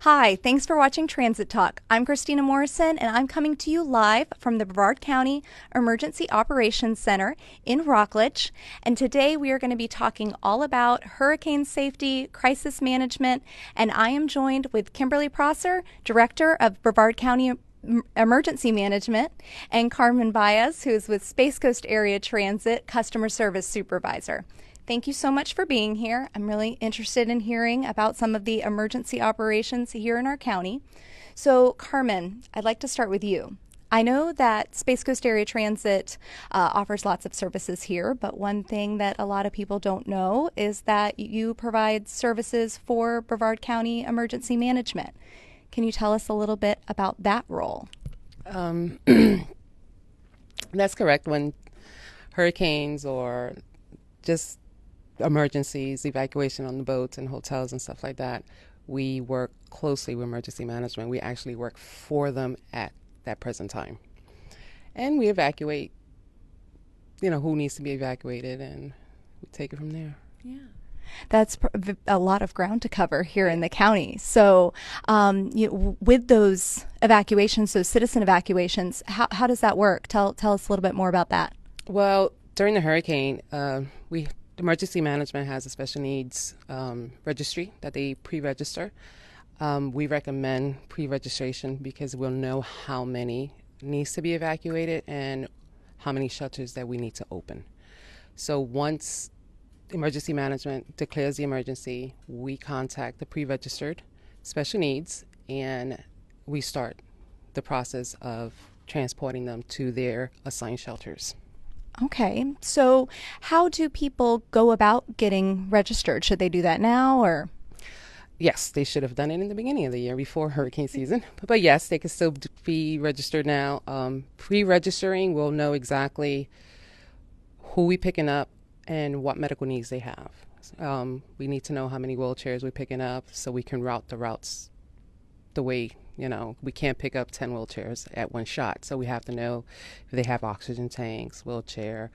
Hi, thanks for watching Transit Talk. I'm Christina Morrison, and I'm coming to you live from the Brevard County Emergency Operations Center in Rockledge. And today we are going to be talking all about hurricane safety, crisis management, and I am joined with Kimberly Prosser, Director of Brevard County Emergency Management, and Carmen Baez, who is with Space Coast Area Transit Customer Service Supervisor. Thank you so much for being here. I'm really interested in hearing about some of the emergency operations here in our county. So, Carmen, I'd like to start with you. I know that Space Coast Area Transit offers lots of services here, but one thing that a lot of people don't know is that you provide services for Brevard County Emergency Management. Can you tell us a little bit about that role? That's correct. When hurricanes or just emergencies, evacuation on the boats and hotels and stuff like that, we work closely with emergency management. We actually work for them at that present time. And we evacuate, who needs to be evacuated, and we take it from there. Yeah. That's a lot of ground to cover here in the county. So with those evacuations, those citizen evacuations, how does that work? Tell us a little bit more about that. Well, during the hurricane, Emergency Management has a special needs registry that they pre-register. We recommend pre-registration because we'll know how many needs to be evacuated and how many shelters that we need to open. So once Emergency Management declares the emergency, we contact the pre-registered special needs and we start the process of transporting them to their assigned shelters. Okay, so how do people go about getting registered? Should they do that now or? Yes, they should have done it in the beginning of the year before hurricane season. But yes, they can still be registered now. Pre-registering, we'll know exactly who we're picking up and what medical needs they have. We need to know how many wheelchairs we're picking up so we can route the routes the way, we can't pick up 10 wheelchairs at one shot. So we have to know if they have oxygen tanks, wheelchair,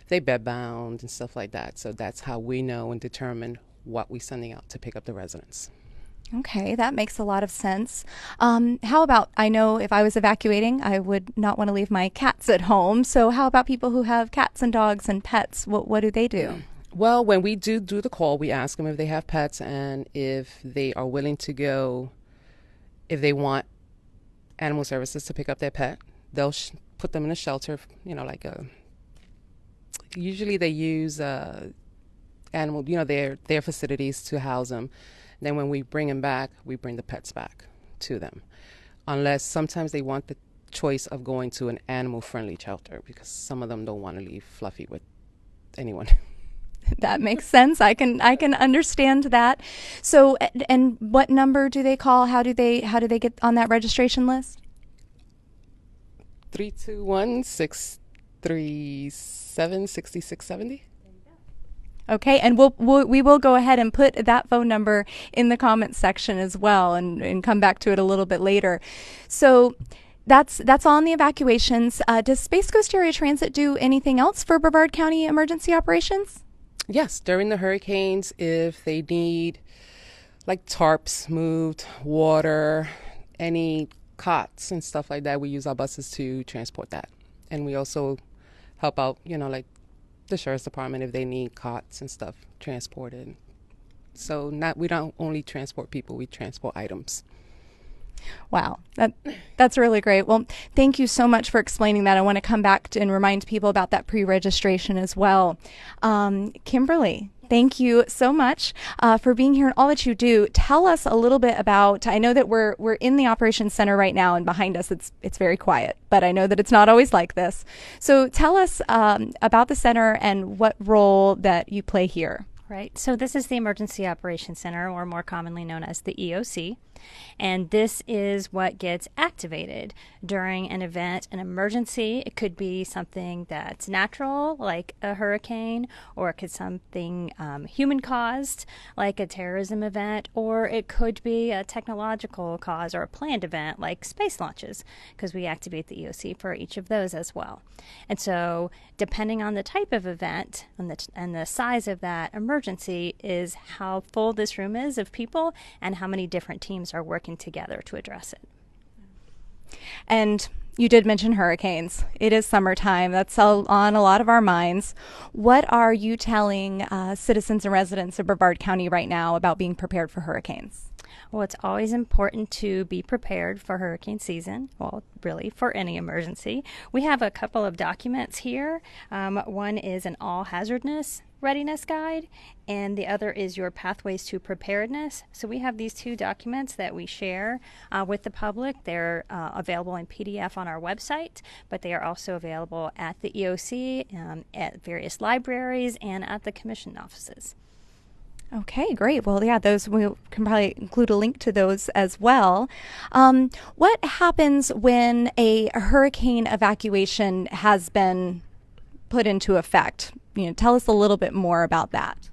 if they bed bound and stuff like that. So that's how we know and determine what we're sending out to pick up the residents. Okay, that makes a lot of sense. How about, I know if I was evacuating, I would not want to leave my cats at home. So how about people who have cats and dogs and pets? What do they do? Well, when we do the call, we ask them if they have pets and if they are willing to go, if they want animal services to pick up their pet. They'll put them in a shelter, usually they use animal, their facilities to house them. Then when we bring them back, we bring the pets back to them. Unless sometimes they want the choice of going to an animal-friendly shelter because some of them don't want to leave Fluffy with anyone. That makes sense. I can understand that. So, and what number do they call? How do they get on that registration list? 321-637-6670. Okay, and we will go ahead and put that phone number in the comments section as well, and come back to it a little bit later. So that's all on the evacuations. Does Space Coast Area Transit do anything else for Brevard County emergency operations? Yes, during the hurricanes, if they need like tarps moved, water, any cots and stuff like that, we use our buses to transport that. And we also help out, like the sheriff's department if they need cots and stuff transported. So we don't only transport people, we transport items. Wow, that's really great. Well, thank you so much for explaining that. I want to come back and remind people about that pre-registration as well. Kimberly, thank you so much for being here and all that you do. Tell us a little bit about, I know that we're in the operations center right now and behind us it's very quiet, but I know that it's not always like this. So tell us about the center and what role that you play here. Right. So this is the Emergency Operations Center, or more commonly known as the EOC. And this is what gets activated during an event, an emergency. It could be something that's natural, like a hurricane, or it could something human caused, like a terrorism event, or it could be a technological cause or a planned event, like space launches, because we activate the EOC for each of those as well. And so depending on the type of event and the size of that emergency is how full this room is of people and how many different teams are working together to address it. And you did mention hurricanes. It is summertime. That's on a lot of our minds. What are you telling citizens and residents of Brevard County right now about being prepared for hurricanes? Well, it's always important to be prepared for hurricane season. Well, really, for any emergency. We have a couple of documents here. One is an all hazardness readiness guide, and the other is your pathways to preparedness. So we have these two documents that we share with the public. They're available in PDF on our website, but they are also available at the EOC, at various libraries, and at the commission offices. Okay, great. Well, yeah, those we can probably include a link to those as well. What happens when a hurricane evacuation has been put into effect? Tell us a little bit more about that.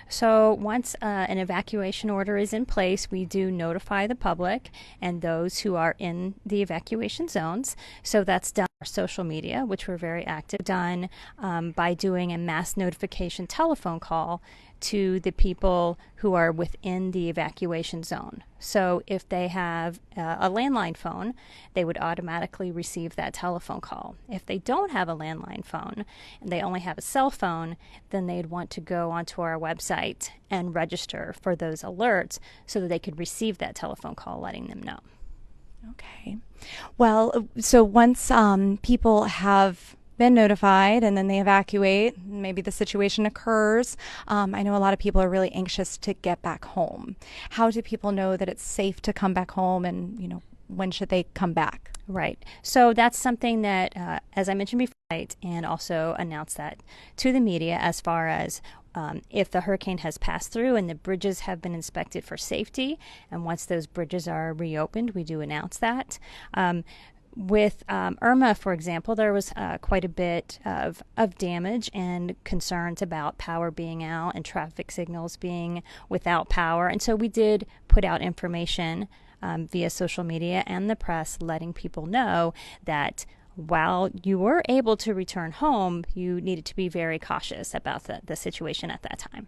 So once an evacuation order is in place, we do notify the public and those who are in the evacuation zones. So that's done on social media, which we're very active, done by doing a mass notification telephone call to the people who are within the evacuation zone. So if they have a landline phone, they would automatically receive that telephone call. If they don't have a landline phone and they only have a cell phone, then they'd want to go onto our website and register for those alerts so that they could receive that telephone call letting them know. Okay. Well, so once people have been notified and then they evacuate, maybe the situation occurs. I know a lot of people are really anxious to get back home. How do people know that it's safe to come back home, and when should they come back? Right. So that's something that, as I mentioned before, and also announce that to the media as far as if the hurricane has passed through and the bridges have been inspected for safety, and once those bridges are reopened, we do announce that. With Irma, for example, there was quite a bit of damage and concerns about power being out and traffic signals being without power. And so we did put out information via social media and the press letting people know that while you were able to return home, you needed to be very cautious about the situation at that time.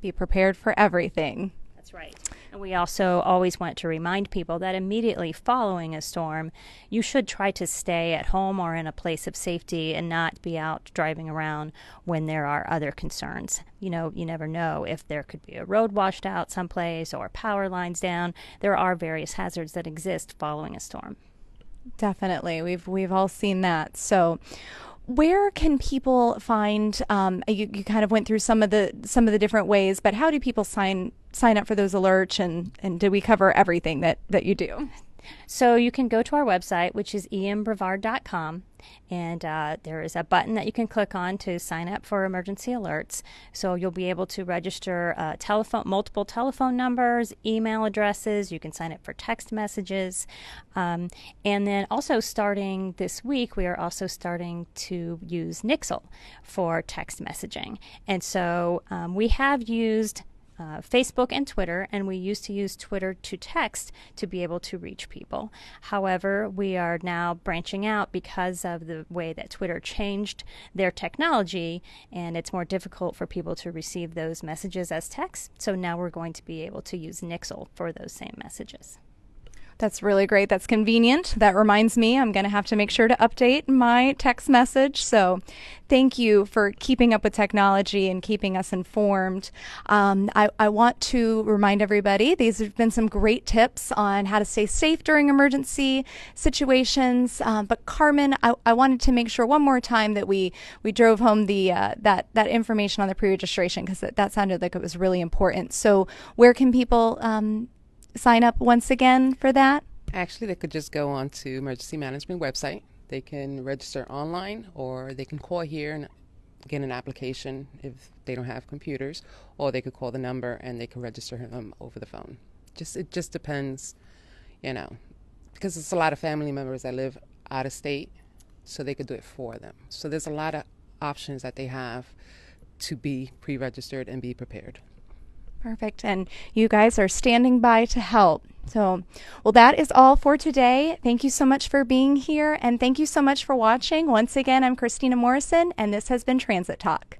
Be prepared for everything. That's right. And we also always want to remind people that immediately following a storm, you should try to stay at home or in a place of safety and not be out driving around when there are other concerns. You never know if there could be a road washed out someplace or power lines down. There are various hazards that exist following a storm. Definitely. We've all seen that. So where can people find, you kind of went through some of the different ways, but how do people sign up for those alerts, and do we cover everything that you do? So you can go to our website, which is embrevard.com, and there is a button that you can click on to sign up for emergency alerts. So you'll be able to register multiple telephone numbers, email addresses. You can sign up for text messages. And then also starting this week, we are also starting to use Nixle for text messaging. And so we have used Facebook and Twitter, and we used to use Twitter to text to be able to reach people. However, we are now branching out because of the way that Twitter changed their technology, and it's more difficult for people to receive those messages as text. So now we're going to be able to use Nixle for those same messages. That's really great. That's convenient. That reminds me, I'm going to have to make sure to update my text message. So thank you for keeping up with technology and keeping us informed. I want to remind everybody, these have been some great tips on how to stay safe during emergency situations. But Carmen, I wanted to make sure one more time that we drove home the that information on the pre-registration, because that sounded like it was really important. So where can people sign up once again for that? Actually, they could just go on to emergency management website. They can register online, or they can call here and get an application if they don't have computers, or they could call the number and they can register them over the phone. It just depends, because it's a lot of family members that live out of state, so they could do it for them. So there's a lot of options that they have to be pre-registered and be prepared. Perfect. And you guys are standing by to help. So, well, that is all for today. Thank you so much for being here, and thank you so much for watching. Once again, I'm Christina Morrison, and this has been Transit Talk.